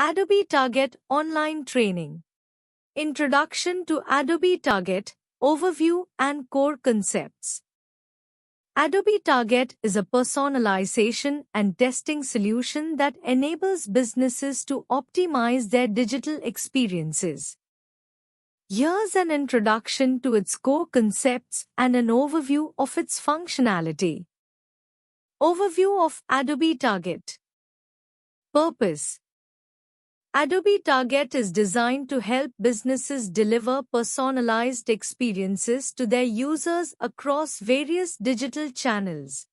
Adobe Target Online Training. Introduction to Adobe Target, Overview and Core Concepts. Adobe Target is a personalization and testing solution that enables businesses to optimize their digital experiences. Here's an introduction to its core concepts and an overview of its functionality. Overview of Adobe Target. Purpose. Adobe Target is designed to help businesses deliver personalized experiences to their users across various digital channels.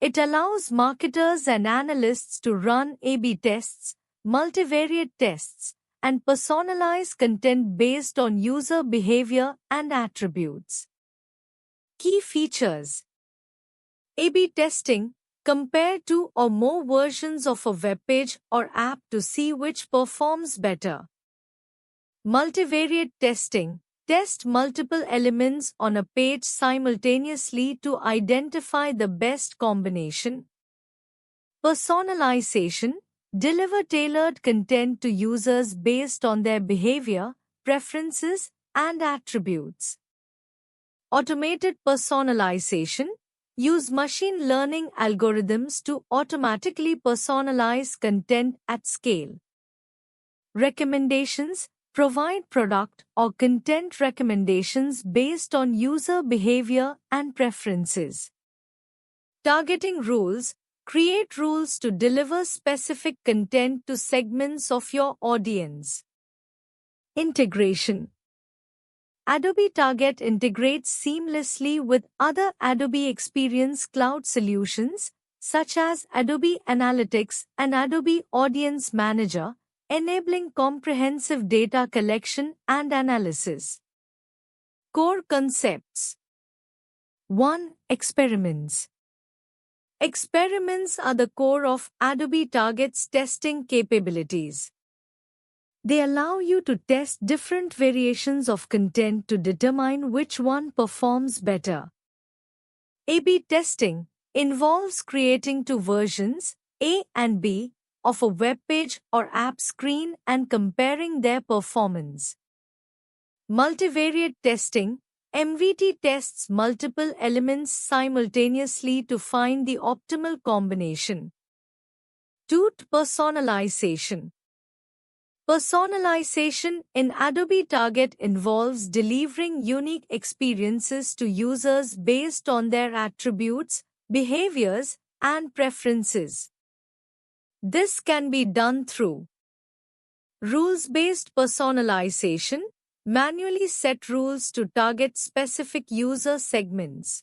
It allows marketers and analysts to run A/B tests, multivariate tests, and personalize content based on user behavior and attributes. Key features. A/B testing. Compare two or more versions of a web page or app to see which performs better. Multivariate testing. Test multiple elements on a page simultaneously to identify the best combination. Personalization. Deliver tailored content to users based on their behavior, preferences, and attributes. Automated personalization. Use machine learning algorithms to automatically personalize content at scale. Recommendations. Provide product or content recommendations based on user behavior and preferences. Targeting rules. Create rules to deliver specific content to segments of your audience. Integration. Adobe Target integrates seamlessly with other Adobe Experience Cloud solutions, such as Adobe Analytics and Adobe Audience Manager, enabling comprehensive data collection and analysis. Core concepts. 1. Experiments. Experiments are the core of Adobe Target's testing capabilities. They allow you to test different variations of content to determine which one performs better. A/B testing involves creating two versions, A and B, of a web page or app screen and comparing their performance. Multivariate testing, MVT, tests multiple elements simultaneously to find the optimal combination. 2. Personalization. Personalization in Adobe Target involves delivering unique experiences to users based on their attributes, behaviors, and preferences. This can be done through rules-based personalization. Manually set rules to target specific user segments.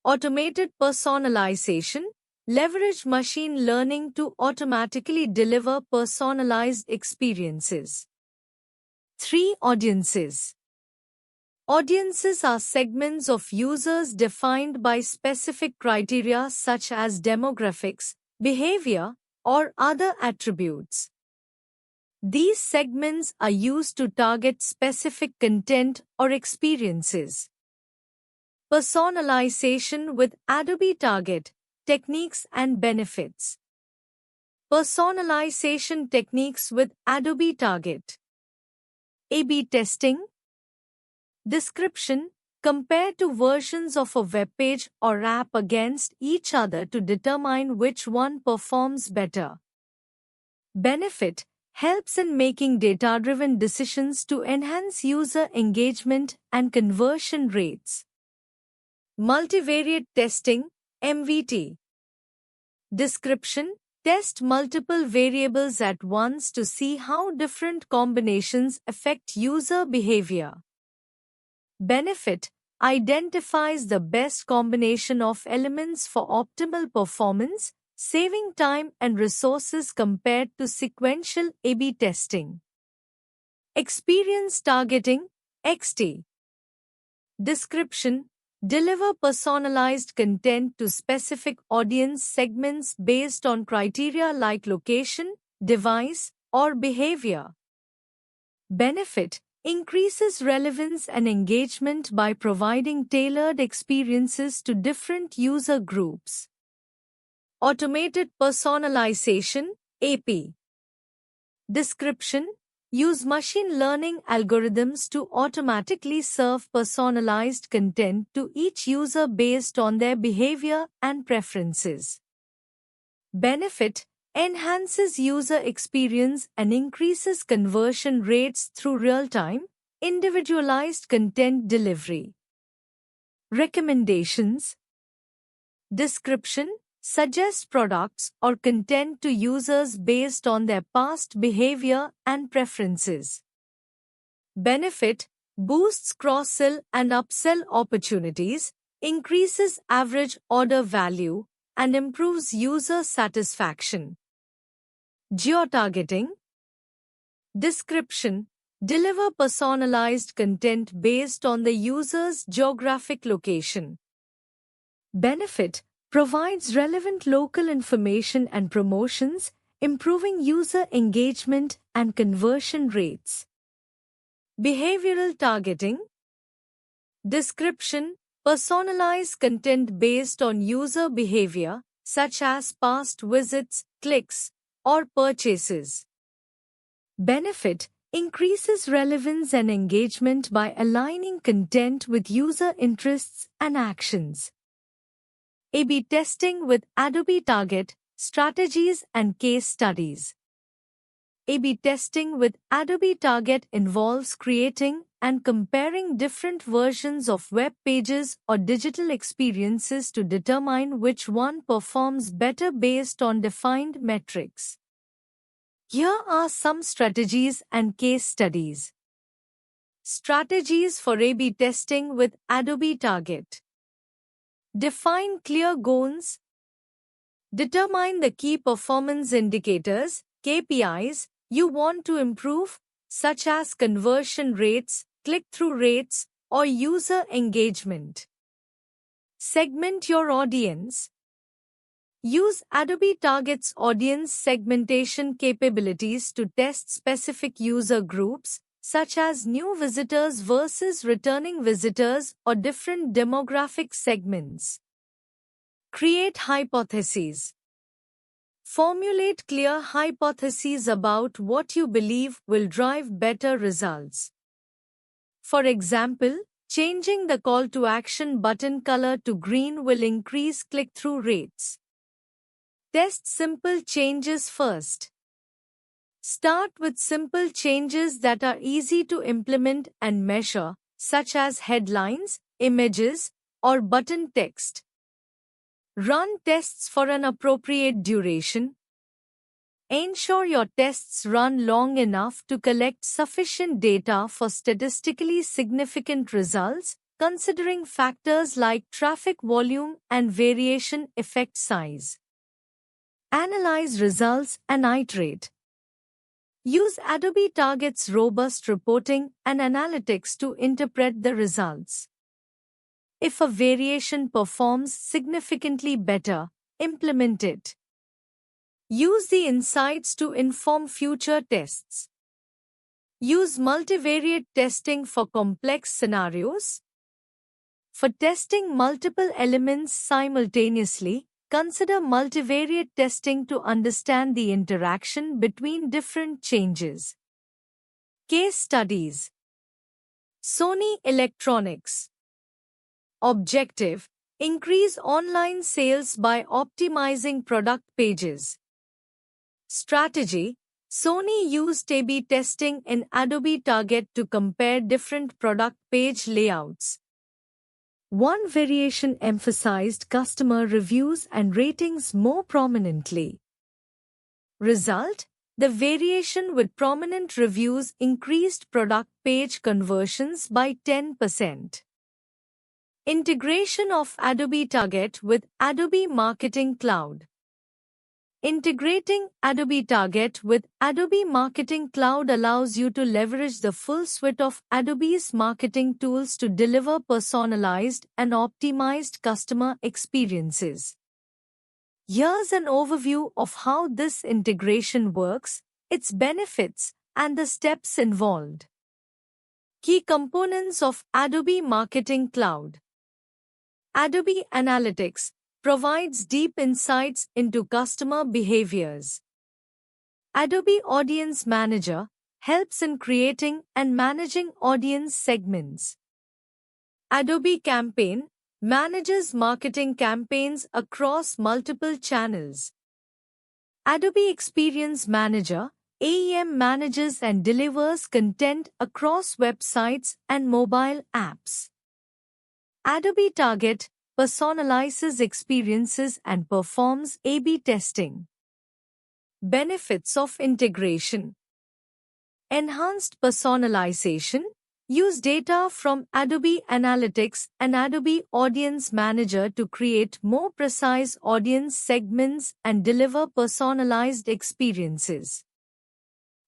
Automated personalization. Leverage machine learning to automatically deliver personalized experiences. 3. Audiences. Audiences are segments of users defined by specific criteria such as demographics, behavior, or other attributes. These segments are used to target specific content or experiences. Personalization with Adobe Target. Techniques and benefits. Personalization techniques with Adobe Target. A/B testing. Description. Compare two versions of a web page or app against each other to determine which one performs better. Benefit. Helps in making data-driven decisions to enhance user engagement and conversion rates. Multivariate testing, MVT. Description. Test multiple variables at once to see how different combinations affect user behavior. Benefit. Identifies the best combination of elements for optimal performance, saving time and resources compared to sequential A/B testing. Experience targeting, XT. Description. Deliver personalized content to specific audience segments based on criteria like location, device, or behavior. Benefit. Increases relevance and engagement by providing tailored experiences to different user groups. Automated personalization, AP. Description: use machine learning algorithms to automatically serve personalized content to each user based on their behavior and preferences. Benefit: enhances user experience and increases conversion rates through real-time, individualized content delivery. Recommendations: description: suggest products or content to users based on their past behavior and preferences. Benefit: boosts cross-sell and upsell opportunities, increases average order value, and improves user satisfaction. Geotargeting. Description: deliver personalized content based on the user's geographic location. Benefit: provides relevant local information and promotions, improving user engagement and conversion rates. Behavioral targeting. Description: personalize content based on user behavior, such as past visits, clicks, or purchases. Benefit: increases relevance and engagement by aligning content with user interests and actions. A/B testing with Adobe Target, strategies and case studies. A/B testing with Adobe Target involves creating and comparing different versions of web pages or digital experiences to determine which one performs better based on defined metrics. Here are some strategies and case studies. Strategies for A/B testing with Adobe Target. Define clear goals. Determine the key performance indicators, KPIs, you want to improve, such as conversion rates, click-through rates, or user engagement. Segment your audience. Use Adobe Target's audience segmentation capabilities to test specific user groups, such as new visitors versus returning visitors or different demographic segments. Create hypotheses. Formulate clear hypotheses about what you believe will drive better results. For example, changing the call to action button color to green will increase click-through rates. Test simple changes first. Start with simple changes that are easy to implement and measure, such as headlines, images, or button text. Run tests for an appropriate duration. Ensure your tests run long enough to collect sufficient data for statistically significant results, considering factors like traffic volume and variation effect size. Analyze results and iterate. Use Adobe Target's robust reporting and analytics to interpret the results. If a variation performs significantly better, implement it. Use the insights to inform future tests. Use multivariate testing for complex scenarios. For testing multiple elements simultaneously, consider multivariate testing to understand the interaction between different changes. Case studies. Sony Electronics. Objective: increase online sales by optimizing product pages. Strategy: Sony used A/B testing in Adobe Target to compare different product page layouts. One variation emphasized customer reviews and ratings more prominently. Result: the variation with prominent reviews increased product page conversions by 10%. Integration of Adobe Target with Adobe Marketing Cloud. Integrating Adobe Target with Adobe Marketing Cloud allows you to leverage the full suite of Adobe's marketing tools to deliver personalized and optimized customer experiences. Here's an overview of how this integration works, its benefits, and the steps involved. Key components of Adobe Marketing Cloud. Adobe Analytics provides deep insights into customer behaviors. Adobe Audience Manager helps in creating and managing audience segments. Adobe Campaign manages marketing campaigns across multiple channels. Adobe Experience Manager (AEM) manages and delivers content across websites and mobile apps. Adobe Target personalizes experiences and performs A/B testing. Benefits of integration: enhanced personalization. Use data from Adobe Analytics and Adobe Audience Manager to create more precise audience segments and deliver personalized experiences.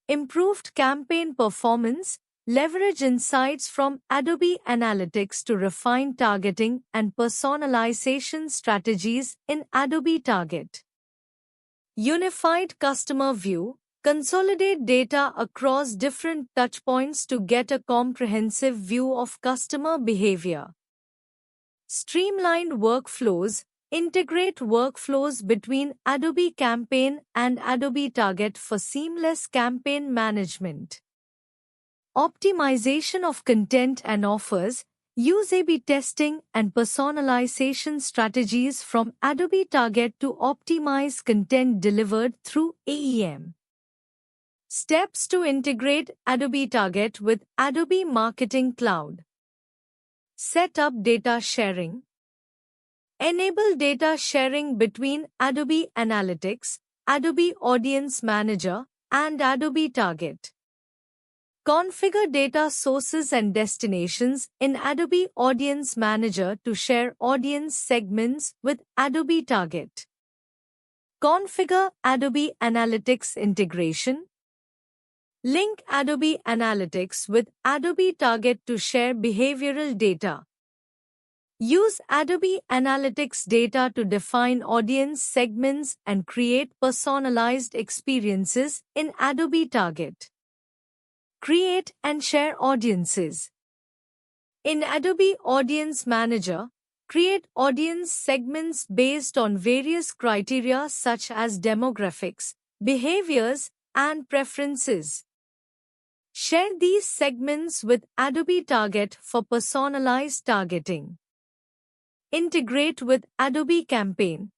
Improved campaign performance. Leverage insights from Adobe Analytics to refine targeting and personalization strategies in Adobe Target. Unified customer view. Consolidate data across different touchpoints to get a comprehensive view of customer behavior. Streamlined workflows. Integrate workflows between Adobe Campaign and Adobe Target for seamless campaign management. Optimization of content and offers. Use A/B testing and personalization strategies from Adobe Target to optimize content delivered through AEM. Steps to integrate Adobe Target with Adobe Marketing Cloud. Set up data sharing. Enable data sharing between Adobe Analytics, Adobe Audience Manager, and Adobe Target. Configure data sources and destinations in Adobe Audience Manager to share audience segments with Adobe Target. Configure Adobe Analytics integration. Link Adobe Analytics with Adobe Target to share behavioral data. Use Adobe Analytics data to define audience segments and create personalized experiences in Adobe Target. Create and share audiences. In Adobe Audience Manager, create audience segments based on various criteria such as demographics, behaviors, and preferences. Share these segments with Adobe Target for personalized targeting. Integrate with Adobe Campaign.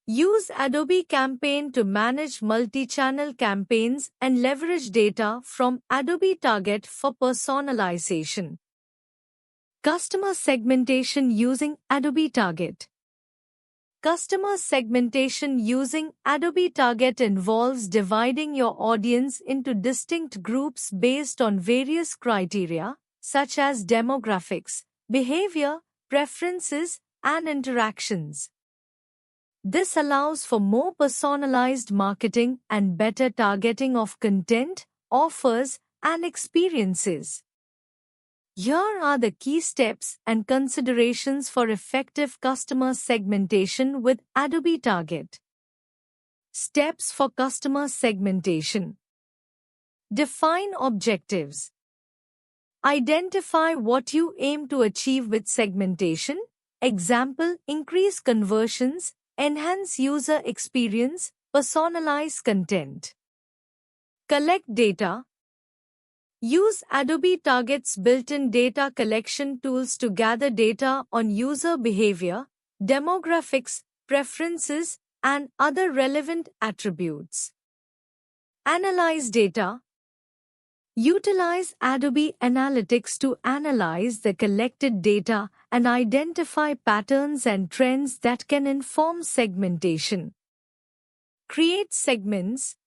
Use Adobe Campaign to manage multi-channel campaigns and leverage data from Adobe Target for personalization. Customer segmentation using Adobe Target. Customer segmentation using Adobe Target involves dividing your audience into distinct groups based on various criteria, such as demographics, behavior, preferences, and interactions. This allows for more personalized marketing and better targeting of content, offers, and experiences. Here are the key steps and considerations for effective customer segmentation with Adobe Target. Steps for customer segmentation. Define objectives. Identify what you aim to achieve with segmentation. Example, increase conversions, enhance user experience, personalize content. Collect data. Use Adobe Target's built-in data collection tools to gather data on user behavior, demographics, preferences, and other relevant attributes. Analyze data. Utilize Adobe Analytics to analyze the collected data and identify patterns and trends that can inform segmentation. Create segments.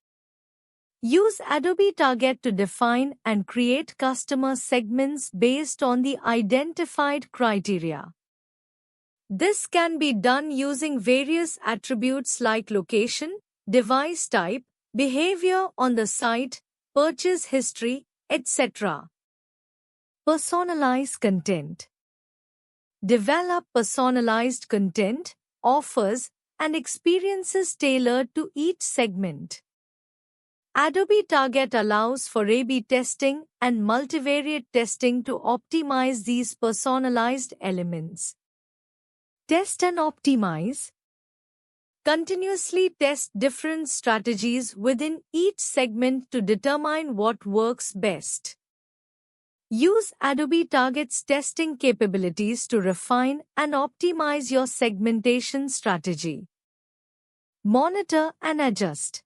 Use Adobe Target to define and create customer segments based on the identified criteria. This can be done using various attributes like location, device type, behavior on the site, purchase history, etc. Personalize content. Develop personalized content, offers, and experiences tailored to each segment. Adobe Target allows for A/B testing and multivariate testing to optimize these personalized elements. Test and optimize. Continuously test different strategies within each segment to determine what works best. Use Adobe Target's testing capabilities to refine and optimize your segmentation strategy. Monitor and adjust.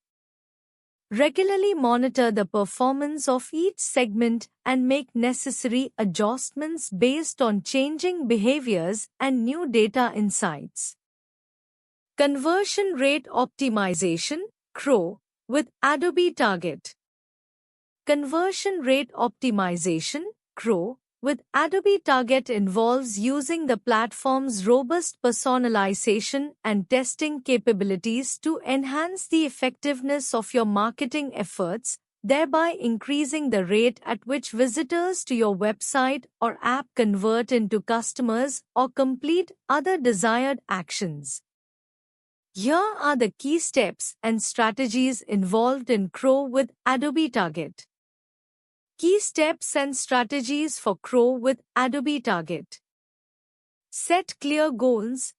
Regularly monitor the performance of each segment and make necessary adjustments based on changing behaviors and new data insights. Conversion Rate Optimization (CRO) with Adobe Target. Conversion Rate Optimization (CRO) with Adobe Target involves using the platform's robust personalization and testing capabilities to enhance the effectiveness of your marketing efforts, thereby increasing the rate at which visitors to your website or app convert into customers or complete other desired actions. Here are the key steps and strategies involved in CRO with Adobe Target. Key steps and strategies for CRO with Adobe Target. Set clear goals.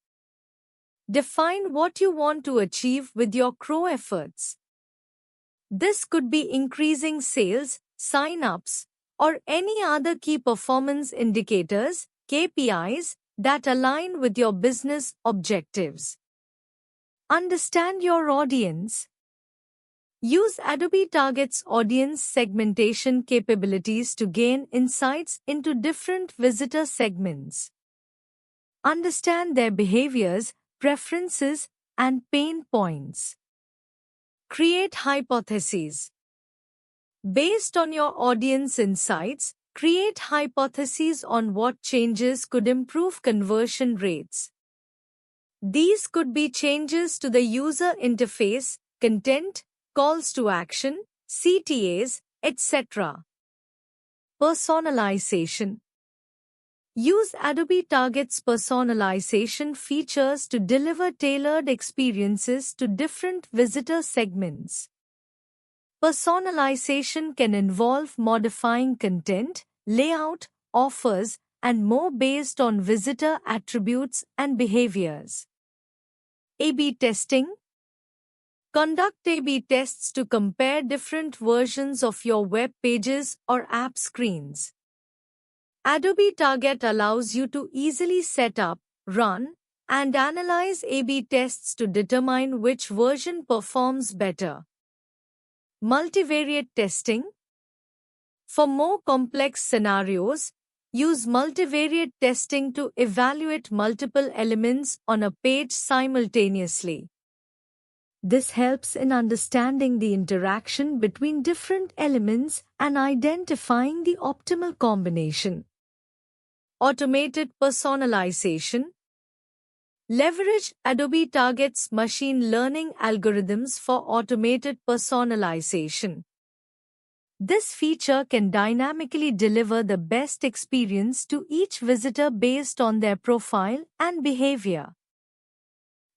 Define what you want to achieve with your CRO efforts. This could be increasing sales, sign-ups, or any other key performance indicators, KPIs, that align with your business objectives. Understand your audience. Use Adobe Target's audience segmentation capabilities to gain insights into different visitor segments. Understand their behaviors, preferences, and pain points. Create hypotheses. Based on your audience insights, create hypotheses on what changes could improve conversion rates. These could be changes to the user interface, content, calls to action, CTAs, etc. Personalization. Use Adobe Target's personalization features to deliver tailored experiences to different visitor segments. Personalization can involve modifying content, layout, offers, and more based on visitor attributes and behaviors. A/B testing. Conduct A/B tests to compare different versions of your web pages or app screens. Adobe Target allows you to easily set up, run, and analyze A/B tests to determine which version performs better. Multivariate testing. For more complex scenarios, use multivariate testing to evaluate multiple elements on a page simultaneously. This helps in understanding the interaction between different elements and identifying the optimal combination. Automated personalization. Leverage Adobe Target's machine learning algorithms for automated personalization. This feature can dynamically deliver the best experience to each visitor based on their profile and behavior.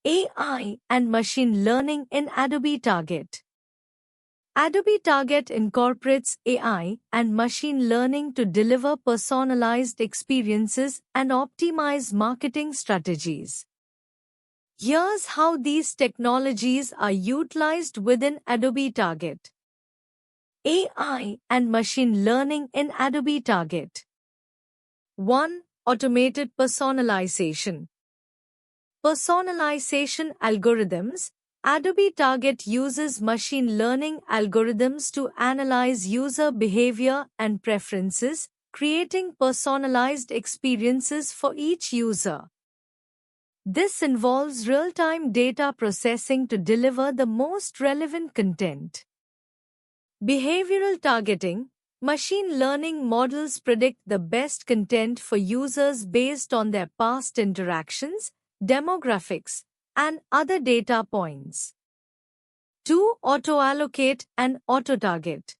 AI and machine learning in Adobe Target. Adobe Target incorporates AI and machine learning to deliver personalized experiences and optimize marketing strategies. Here's how these technologies are utilized within Adobe Target. AI and machine learning in Adobe Target. 1. Automated personalization. Personalization algorithms. Adobe Target uses machine learning algorithms to analyze user behavior and preferences, creating personalized experiences for each user. This involves real-time data processing to deliver the most relevant content. Behavioral targeting. Machine learning models predict the best content for users based on their past interactions, demographics, and other data points. 2. Auto-allocate and auto-target.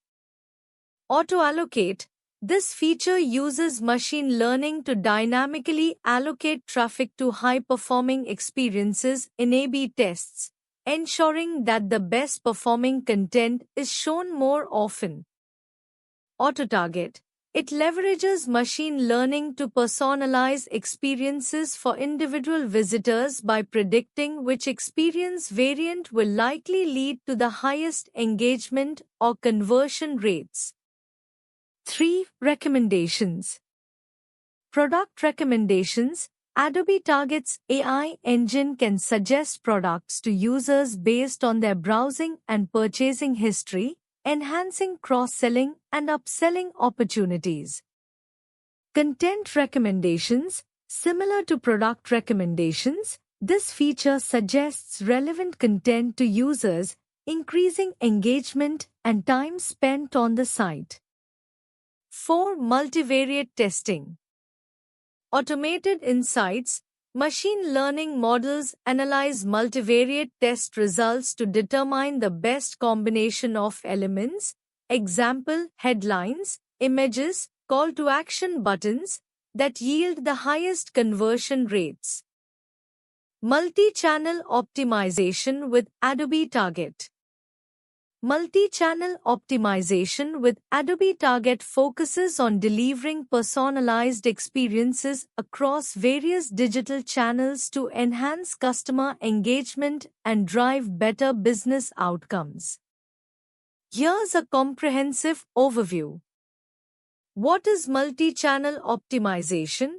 Auto-allocate. This feature uses machine learning to dynamically allocate traffic to high-performing experiences in A/B tests, ensuring that the best-performing content is shown more often. Auto-target. It leverages machine learning to personalize experiences for individual visitors by predicting which experience variant will likely lead to the highest engagement or conversion rates. 3. Recommendations. Product recommendations. Adobe Target's AI engine can suggest products to users based on their browsing and purchasing history, enhancing cross-selling and upselling opportunities. Content recommendations. Similar to product recommendations, this feature suggests relevant content to users, increasing engagement and time spent on the site. 4. Multivariate testing. Automated insights. Machine learning models analyze multivariate test results to determine the best combination of elements, example, headlines, images, call to action buttons, that yield the highest conversion rates. Multi-channel optimization with Adobe Target. Multi-channel optimization with Adobe Target focuses on delivering personalized experiences across various digital channels to enhance customer engagement and drive better business outcomes. Here's a comprehensive overview. What is multi-channel optimization?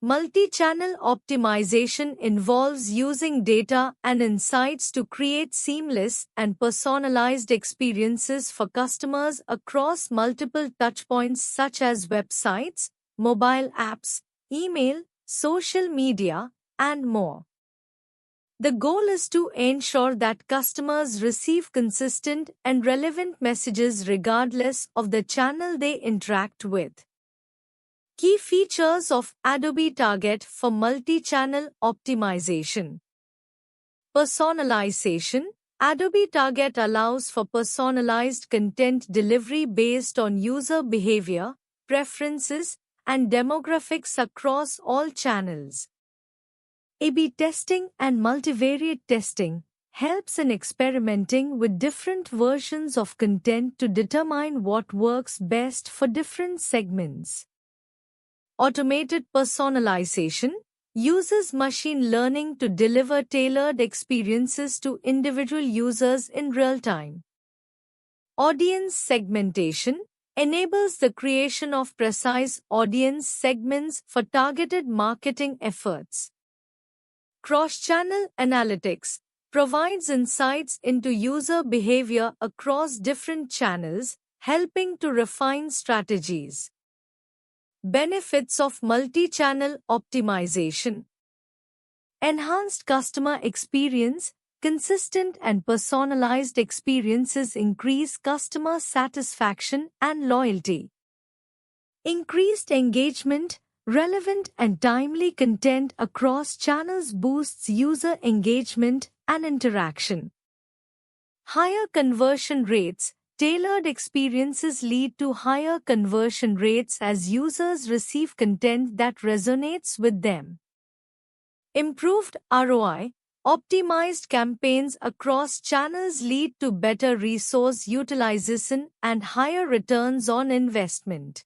Multi-channel optimization involves using data and insights to create seamless and personalized experiences for customers across multiple touchpoints such as websites, mobile apps, email, social media, and more. The goal is to ensure that customers receive consistent and relevant messages regardless of the channel they interact with. Key features of Adobe Target for multi-channel optimization. Personalization. Adobe Target allows for personalized content delivery based on user behavior, preferences, and demographics across all channels. A/B testing and multivariate testing helps in experimenting with different versions of content to determine what works best for different segments. Automated personalization uses machine learning to deliver tailored experiences to individual users in real time. Audience segmentation enables the creation of precise audience segments for targeted marketing efforts. Cross-channel analytics provides insights into user behavior across different channels, helping to refine strategies. Benefits of multi-channel optimization. Enhanced customer experience. Consistent and personalized experiences increase customer satisfaction and loyalty. Increased engagement. Relevant and timely content across channels boosts user engagement and interaction. Higher conversion rates. Tailored experiences lead to higher conversion rates as users receive content that resonates with them. Improved ROI. Optimized campaigns across channels lead to better resource utilization and higher returns on investment.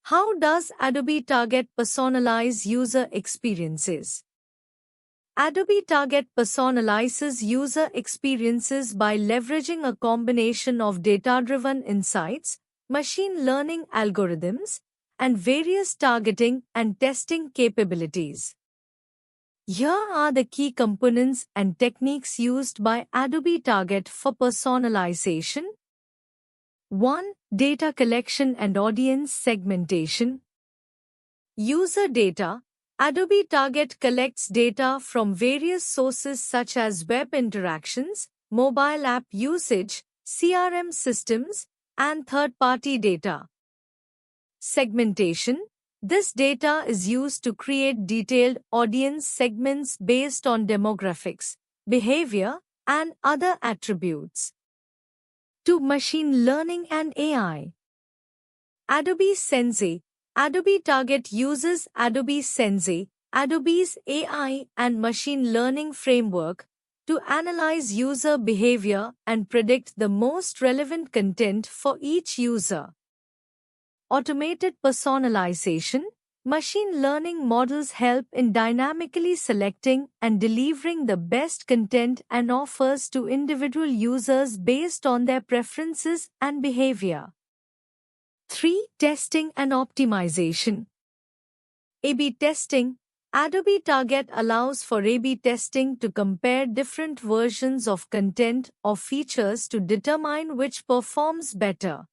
How does Adobe Target personalize user experiences? Adobe Target personalizes user experiences by leveraging a combination of data-driven insights, machine learning algorithms, and various targeting and testing capabilities. Here are the key components and techniques used by Adobe Target for personalization. 1. Data collection and audience segmentation. User data. Adobe Target collects data from various sources such as web interactions, mobile app usage, CRM systems, and third-party data. Segmentation. This data is used to create detailed audience segments based on demographics, behavior, and other attributes. 2. Machine learning and AI. Adobe Sensei. Adobe Target uses Adobe Sensei, Adobe's AI and machine learning framework, to analyze user behavior and predict the most relevant content for each user. automated personalization. Machine learning models help in dynamically selecting and delivering the best content and offers to individual users based on their preferences and behavior. 3. Testing and optimization. A/B testing. Adobe Target allows for A/B testing to compare different versions of content or features to determine which performs better.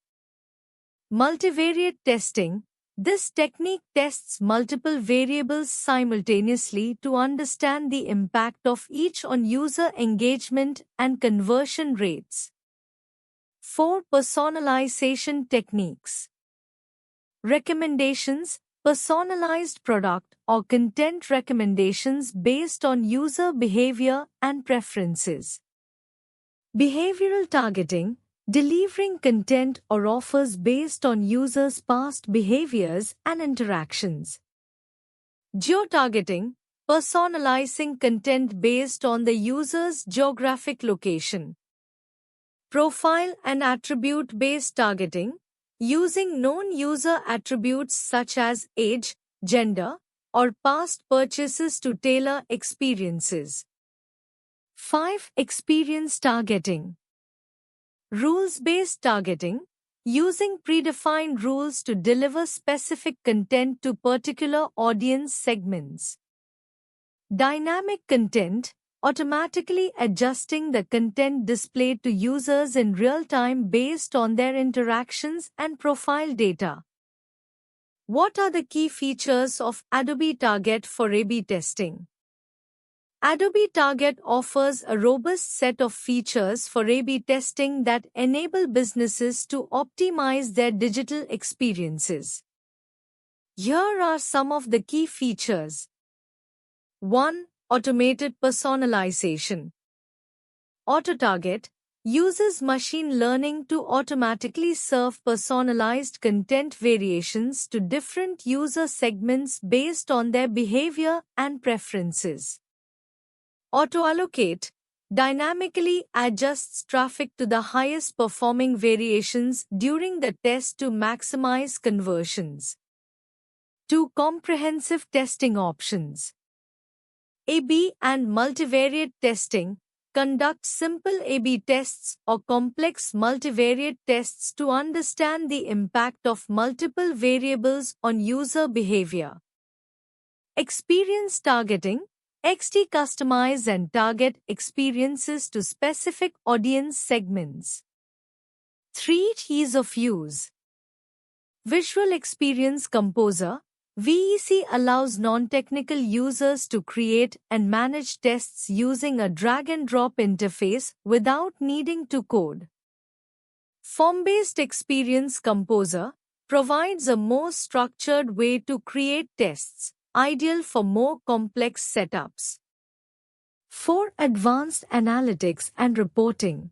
Multivariate testing. This technique tests multiple variables simultaneously to understand the impact of each on user engagement and conversion rates. 4. Personalization techniques. Recommendations. Personalized product or content recommendations based on user behavior and preferences. Behavioral targeting. Delivering content or offers based on users' past behaviors and interactions. Geo-targeting. Personalizing content based on the user's geographic location. Profile and attribute-based targeting. Using known user attributes such as age, gender, or past purchases to tailor experiences. 5. Experience targeting. Rules-based targeting. Using predefined rules to deliver specific content to particular audience segments. Dynamic content. Automatically adjusting the content displayed to users in real time based on their interactions and profile data. What are the key features of Adobe Target for A/B testing? Adobe Target offers a robust set of features for A/B testing that enable businesses to optimize their digital experiences. Here are some of the key features. 1. Automated personalization. AutoTarget uses machine learning to automatically serve personalized content variations to different user segments based on their behavior and preferences. AutoAllocate dynamically adjusts traffic to the highest performing variations during the test to maximize conversions. 2. Comprehensive testing options. A/B and multivariate testing. Conduct simple A/B tests or complex multivariate tests to understand the impact of multiple variables on user behavior. Experience targeting. XT customize and target experiences to specific audience segments. 3. Ease of use. Visual Experience Composer VEC allows non-technical users to create and manage tests using a drag-and-drop interface without needing to code. Form-Based Experience Composer provides a more structured way to create tests, ideal for more complex setups. 4. Advanced Analytics and Reporting.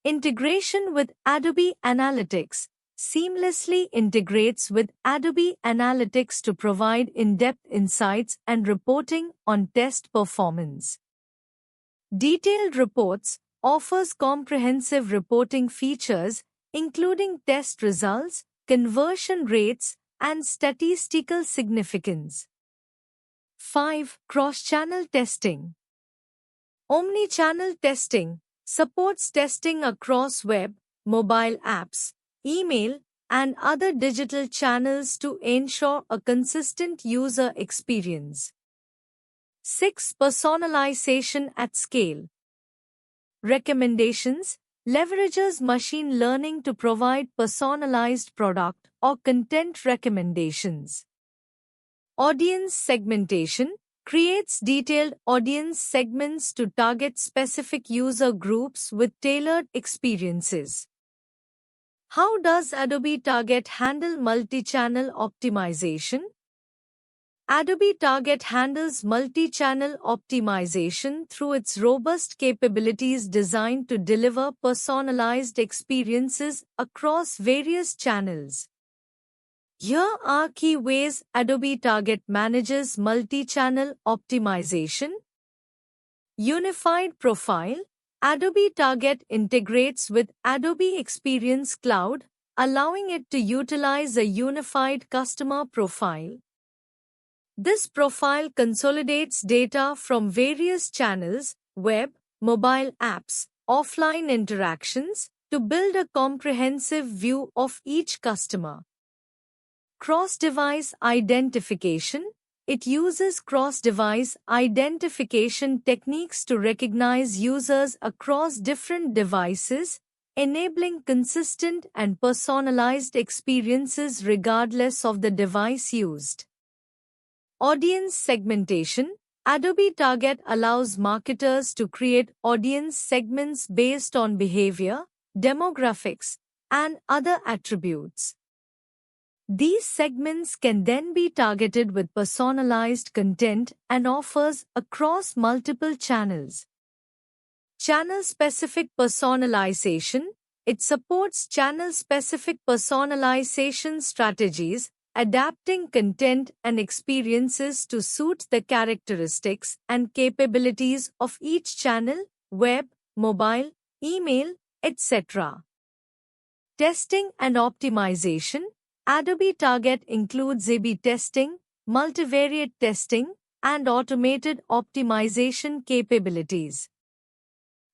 Integration with Adobe Analytics seamlessly integrates with Adobe Analytics to provide in-depth insights and reporting on test performance. Detailed Reports offers comprehensive reporting features, including test results, conversion rates, and statistical significance. 5. Cross-channel testing. Omnichannel testing supports testing across web, mobile apps, email, and other digital channels to ensure a consistent user experience. 6. Personalization at scale. Recommendations leverages machine learning to provide personalized product or content recommendations. Audience segmentation creates detailed audience segments to target specific user groups with tailored experiences. How does Adobe Target handle multi-channel optimization? Adobe Target handles multi-channel optimization through its robust capabilities designed to deliver personalized experiences across various channels. Here are key ways Adobe Target manages multi-channel optimization. Unified Profile. Adobe Target integrates with Adobe Experience Cloud, allowing it to utilize a unified customer profile. This profile consolidates data from various channels, web, mobile apps, offline interactions, to build a comprehensive view of each customer. Cross-device identification. It uses cross-device identification techniques to recognize users across different devices, enabling consistent and personalized experiences regardless of the device used. Audience segmentation. Adobe Target allows marketers to create audience segments based on behavior, demographics, and other attributes. These segments can then be targeted with personalized content and offers across multiple channels. Channel-specific personalization. It supports channel-specific personalization strategies, adapting content and experiences to suit the characteristics and capabilities of each channel, web, mobile, email, etc. Testing and optimization. Adobe Target includes A/B testing, multivariate testing, and automated optimization capabilities.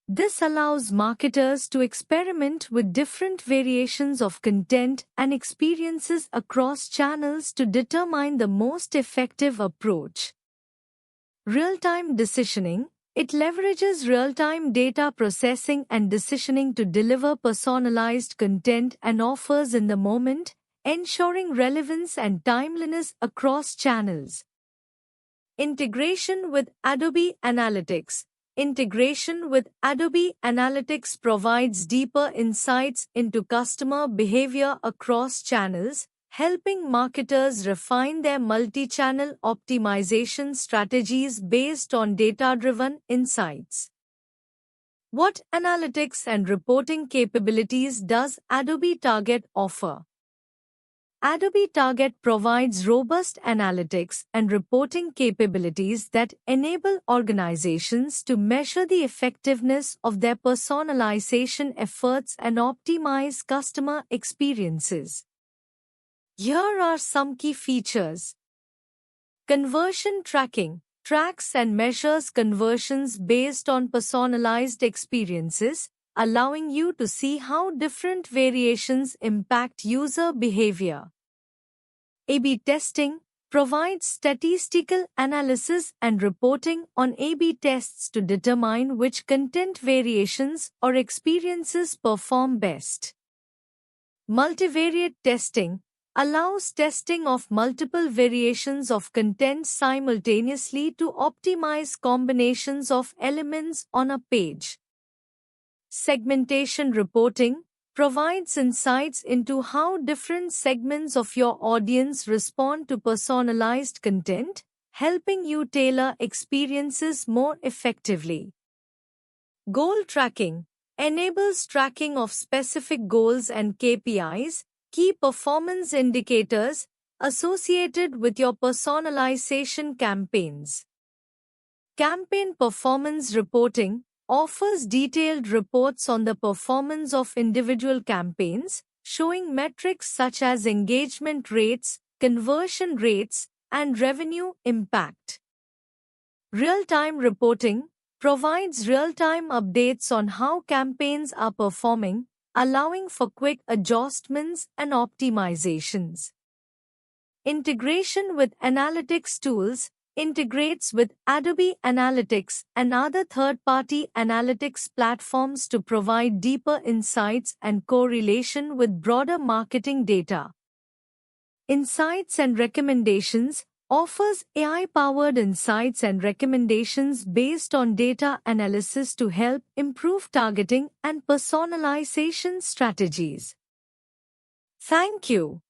This allows marketers to experiment with different variations of content and experiences across channels to determine the most effective approach. Real-time decisioning. It leverages real-time data processing and decisioning to deliver personalized content and offers in the moment, ensuring relevance and timeliness across channels. Integration with Adobe Analytics. Integration with Adobe Analytics provides deeper insights into customer behavior across channels, helping marketers refine their multi-channel optimization strategies based on data-driven insights. What analytics and reporting capabilities does Adobe Target offer? Adobe Target provides robust analytics and reporting capabilities that enable organizations to measure the effectiveness of their personalization efforts and optimize customer experiences. Here are some key features. Conversion tracking tracks and measures conversions based on personalized experiences, allowing you to see how different variations impact user behavior. A/B testing provides statistical analysis and reporting on A/B tests to determine which content variations or experiences perform best. Multivariate testing allows testing of multiple variations of content simultaneously to optimize combinations of elements on a page. Segmentation reporting provides insights into how different segments of your audience respond to personalized content, helping you tailor experiences more effectively. Goal tracking enables tracking of specific goals and KPIs, key performance indicators, associated with your personalization campaigns. Campaign performance reporting offers detailed reports on the performance of individual campaigns, showing metrics such as engagement rates, conversion rates, and revenue impact. Real-time reporting provides real-time updates on how campaigns are performing, allowing for quick adjustments and optimizations. Integration with analytics tools integrates with Adobe Analytics and other third-party analytics platforms to provide deeper insights and correlation with broader marketing data. Insights and Recommendations offers AI-powered insights and recommendations based on data analysis to help improve targeting and personalization strategies. Thank you.